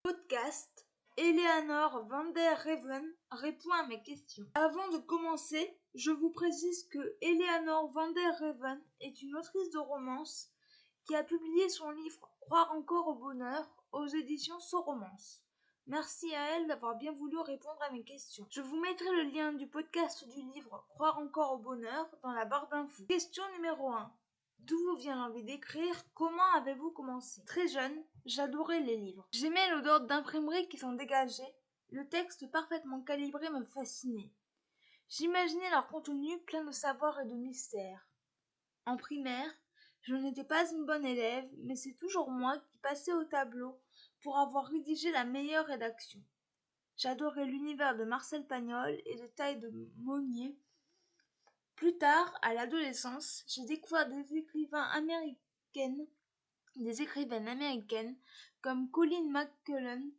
Podcast, Eleanor van der Reven répond à mes questions. Avant de commencer, je vous précise que Eleanor van der Reven est une autrice de romance qui a publié son livre Croire encore au bonheur aux éditions Soromance. Merci à elle d'avoir bien voulu répondre à mes questions. Je vous mettrai le lien du podcast du livre Croire encore au bonheur dans la barre d'infos. Question numéro 1. D'où vous vient l'envie d'écrire? Comment avez-vous commencé? Très jeune, j'adorais les livres. J'aimais l'odeur d'imprimerie qui s'en dégageait. Le texte parfaitement calibré me fascinait. J'imaginais leur contenu plein de savoir et de mystère. En primaire, je n'étais pas une bonne élève, mais c'est toujours moi qui passais au tableau pour avoir rédigé la meilleure rédaction. J'adorais l'univers de Marcel Pagnol et de Taille de Monnier. Plus tard, à l'adolescence, j'ai découvert des écrivaines américaines comme Colleen McCullen,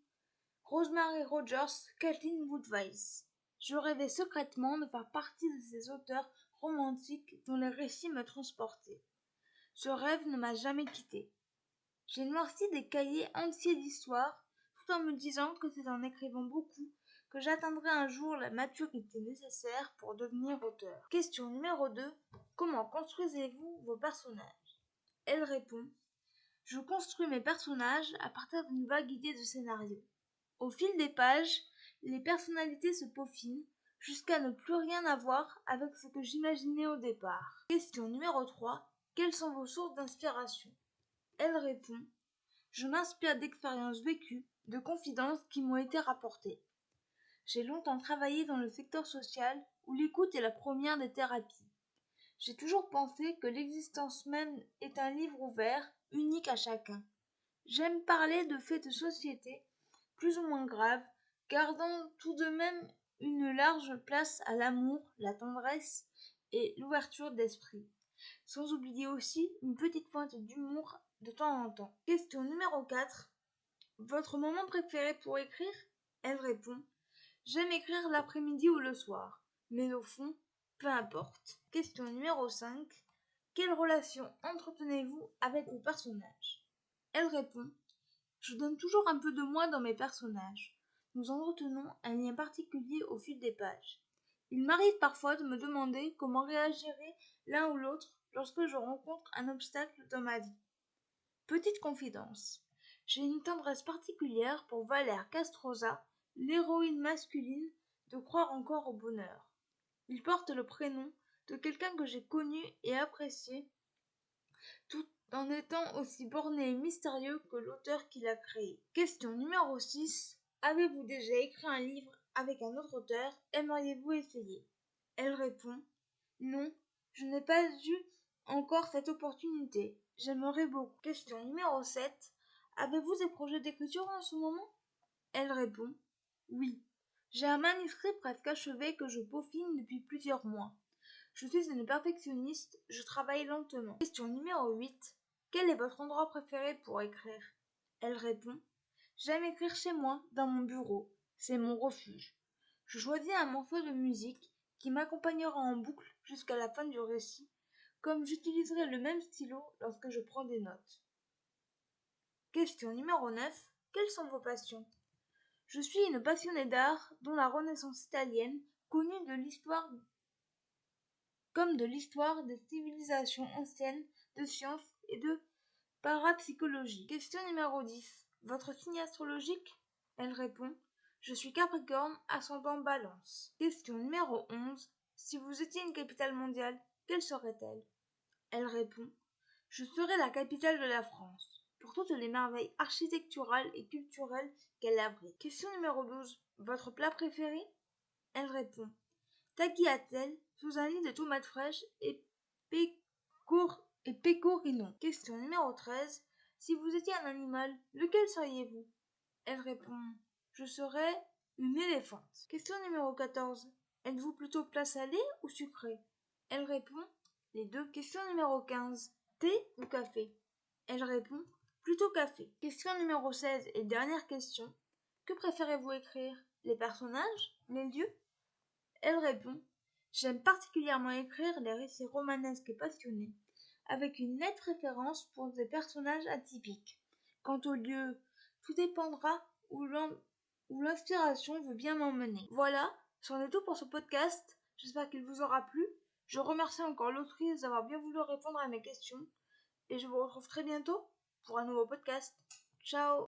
Rosemary Rogers, Kathleen Wood-Weiss. Je rêvais secrètement de faire partie de ces auteurs romantiques dont les récits me transportaient. Ce rêve ne m'a jamais quitté. J'ai noirci des cahiers entiers d'histoires, tout en me disant que c'est en écrivant beaucoup que j'atteindrai un jour la maturité nécessaire pour devenir auteur. Question numéro 2. Comment construisez-vous vos personnages? Elle répond: je construis mes personnages à partir d'une vague idée de scénario. Au fil des pages, les personnalités se peaufinent jusqu'à ne plus rien avoir avec ce que j'imaginais au départ. Question numéro 3. Quelles sont vos sources d'inspiration? Elle répond: je m'inspire d'expériences vécues, de confidences qui m'ont été rapportées. J'ai longtemps travaillé dans le secteur social où l'écoute est la première des thérapies. J'ai toujours pensé que l'existence même est un livre ouvert, unique à chacun. J'aime parler de faits de société, plus ou moins graves, gardant tout de même une large place à l'amour, la tendresse et l'ouverture d'esprit. Sans oublier aussi une petite pointe d'humour de temps en temps. Question numéro 4. Votre moment préféré pour écrire? Elle répond: j'aime écrire l'après-midi ou le soir, mais au fond, peu importe. Question numéro 5. Quelle relation entretenez-vous avec vos personnages? Elle répond: je donne toujours un peu de moi dans mes personnages. Nous entretenons un lien particulier au fil des pages. Il m'arrive parfois de me demander comment réagirait l'un ou l'autre lorsque je rencontre un obstacle dans ma vie. Petite confidence. J'ai une tendresse particulière pour Valère Castroza, l'héroïne masculine de Croire encore au bonheur. Il porte le prénom de quelqu'un que j'ai connu et apprécié, tout en étant aussi borné et mystérieux que l'auteur qui l'a créé. Question numéro 6. Avez-vous déjà écrit un livre avec un autre auteur? Aimeriez-vous essayer? Elle répond: non, je n'ai pas eu encore cette opportunité. J'aimerais beaucoup. Question numéro 7. Avez-vous des projets d'écriture en ce moment? Elle répond: oui. J'ai un manuscrit presque achevé que je peaufine depuis plusieurs mois. Je suis une perfectionniste, je travaille lentement. Question numéro 8. Quel est votre endroit préféré pour écrire? Elle répond: j'aime écrire chez moi, dans mon bureau. C'est mon refuge. Je choisis un morceau de musique qui m'accompagnera en boucle jusqu'à la fin du récit, comme j'utiliserai le même stylo lorsque je prends des notes. Question numéro 9. Quelles sont vos passions? Je suis une passionnée d'art, dont la Renaissance italienne, connue de l'histoire comme de l'histoire des civilisations anciennes, de sciences et de parapsychologie. Question numéro 10. Votre signe astrologique? Elle répond: je suis Capricorne, ascendant Balance. Question numéro 11. Si vous étiez une capitale mondiale, quelle serait-elle? Elle répond: je serais la capitale de la France, pour toutes les merveilles architecturales et culturelles qu'elle abrite. Question numéro 12. Votre plat préféré? Elle répond: tagliatelle sous un lit de tomates fraîches et pecorino. Question numéro 13. Si vous étiez un animal, lequel seriez-vous? Elle répond: je serais une éléphante. Question numéro 14. Êtes-vous plutôt plat salé ou sucré? Elle répond: les deux. Question numéro 15. Thé ou café? Elle répond: plutôt café. Question numéro 16 et dernière question. Que préférez-vous écrire? Les personnages? Les lieux? Elle répond: j'aime particulièrement écrire les récits romanesques et passionnés, avec une nette référence pour des personnages atypiques. Quant au lieu, tout dépendra où l'inspiration veut bien m'emmener. Voilà, c'en est tout pour ce podcast. J'espère qu'il vous aura plu. Je remercie encore l'autrice d'avoir bien voulu répondre à mes questions. Et je vous retrouve très bientôt pour un nouveau podcast. Ciao!